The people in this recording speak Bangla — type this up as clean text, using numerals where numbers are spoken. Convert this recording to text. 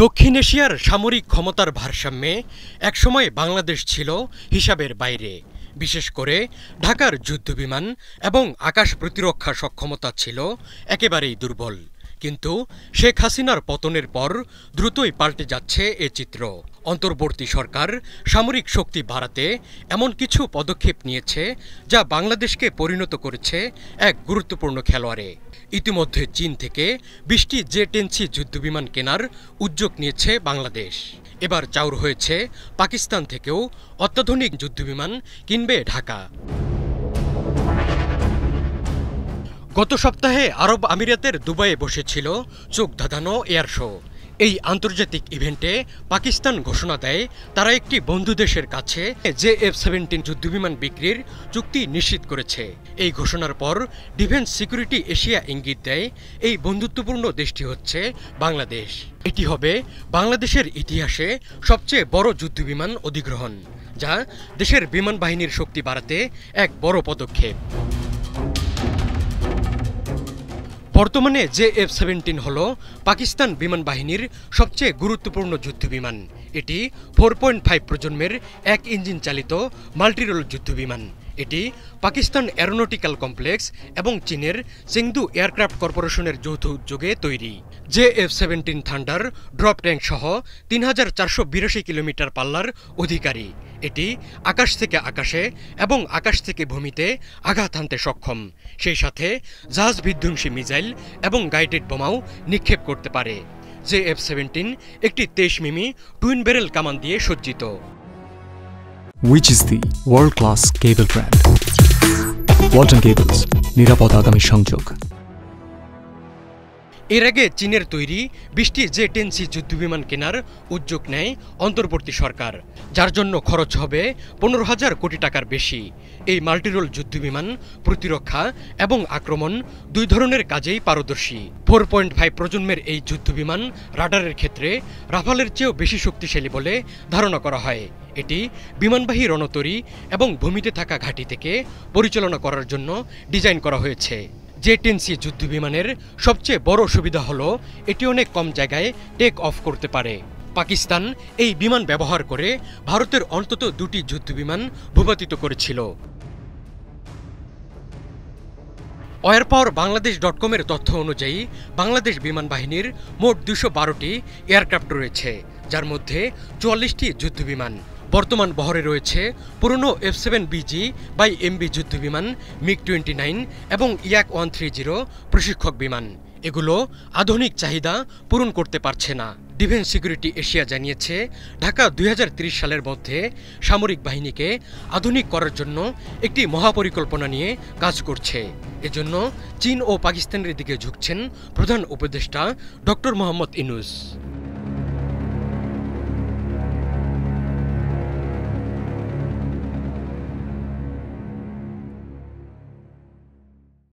দক্ষিণ এশিয়ার সামরিক ক্ষমতার ভারসাম্যে একসময় বাংলাদেশ ছিল হিসাবের বাইরে। বিশেষ করে ঢাকার যুদ্ধবিমান এবং আকাশ প্রতিরক্ষা সক্ষমতা ছিল একেবারেই দুর্বল। কিন্তু শেখ হাসিনার পতনের পর দ্রুতই পাল্টে যাচ্ছে এ চিত্র। অন্তর্বর্তী সরকার সামরিক শক্তি বাড়াতে এমন কিছু পদক্ষেপ নিয়েছে যা বাংলাদেশকে পরিণত করেছে এক গুরুত্বপূর্ণ খেলোয়াড়ে। ইতিমধ্যে চীন থেকে ২০টি জে-10C যুদ্ধবিমান কেনার উদ্যোগ নিয়েছে বাংলাদেশ। এবার চাউর হয়েছে পাকিস্তান থেকেও অত্যাধুনিক যুদ্ধবিমান কিনবে ঢাকা। গত সপ্তাহে আরব আমিরাতের দুবাইয়ে বসেছিল চোখ ধাঁধানো এয়ার শো। এই আন্তর্জাতিক ইভেন্টে পাকিস্তান ঘোষণা দেয় তারা একটি বন্ধু দেশের কাছে F-17 যুদ্ধবিমান বিক্রির চুক্তি নিশ্চিত করেছে। এই ঘোষণার পর ডিফেন্স সিকিউরিটি এশিয়া ইঙ্গিত দেয় এই বন্ধুত্বপূর্ণ দেশটি হচ্ছে বাংলাদেশ। এটি হবে বাংলাদেশের ইতিহাসে সবচেয়ে বড় যুদ্ধবিমান অধিগ্রহণ, যা দেশের বিমান বাহিনীর শক্তি বাড়াতে এক বড় পদক্ষেপ। বর্তমানে F-17 হল পাকিস্তান বিমান বাহিনীর সবচেয়ে গুরুত্বপূর্ণ যুদ্ধবিমান। এটি 4.5 প্রজন্মের 1 ইঞ্জিন চালিত মাল্টিরোল যুদ্ধবিমান। এটি পাকিস্তান এরোনটিক্যাল কমপ্লেক্স এবং চীনের চেংদু এয়ারক্রাফট কর্পোরেশনের যৌথ উদ্যোগে তৈরি। F-17 থান্ডার ড্রপ ট্যাঙ্ক সহ ৩,৪৮২ কিলোমিটার পাল্লার অধিকারী। এটি আকাশ থেকে আকাশে এবং আকাশ থেকে ভূমিতে আঘাত হানতে সক্ষম। সেই সাথে জাহাজ বিধ্বংসী মিসাইল এবং গাইডেড বোমাও নিক্ষেপ করতে পারে। F-17 একটি 23 মিমি টুইন ব্যারেল কামান দিয়ে সজ্জিত। Which is the world-class cable brand? Walton Cables, নিরাপদ আগামী সংযোগ। এর আগে চীনের তৈরি ২০টি জে-10C যুদ্ধবিমান কেনার উদ্যোগ নেয় অন্তর্বর্তী সরকার, যার জন্য খরচ হবে ১৫,০০০ কোটি টাকার বেশি। এই মাল্টিরোল যুদ্ধবিমান প্রতিরক্ষা এবং আক্রমণ দুই ধরনের কাজেই পারদর্শী। 4.5 প্রজন্মের এই যুদ্ধবিমান রাডারের ক্ষেত্রে রাফালের চেয়েও বেশি শক্তিশালী বলে ধারণা করা হয়। এটি বিমানবাহী রণতরী এবং ভূমিতে থাকা ঘাঁটি থেকে পরিচালনা করার জন্য ডিজাইন করা হয়েছে। জে-10C যুদ্ধবিমানের সবচেয়ে বড় সুবিধা হলো এটি অনেক কম জায়গায় টেক অফ করতে পারে। পাকিস্তান এই বিমান ব্যবহার করে ভারতের অন্তত 2টি যুদ্ধবিমান ভূপাতিত করেছিল। ওয়ারপাওয়ার বাংলাদেশ.com-এর তথ্য অনুযায়ী বাংলাদেশ বিমান বাহিনীর মোট 212টি এয়ারক্রাফট রয়েছে, যার মধ্যে 44টি যুদ্ধবিমান। বর্তমান বহরে রয়েছে পুরনো F-7BG/MB যুদ্ধবিমান, MiG-29 এবং Yak-130 প্রশিক্ষক বিমান। এগুলো আধুনিক চাহিদা পূরণ করতে পারছে না। ডিফেন্স সিকিউরিটি এশিয়া জানিয়েছে ঢাকা 2030 সালের মধ্যে সামরিক বাহিনীকে আধুনিক করার জন্য একটি মহাপরিকল্পনা নিয়ে কাজ করছে। এজন্য চীন ও পাকিস্তানের দিকে ঝুঁকছেন প্রধান উপদেষ্টা ডক্টর মোহাম্মদ ইউনূস।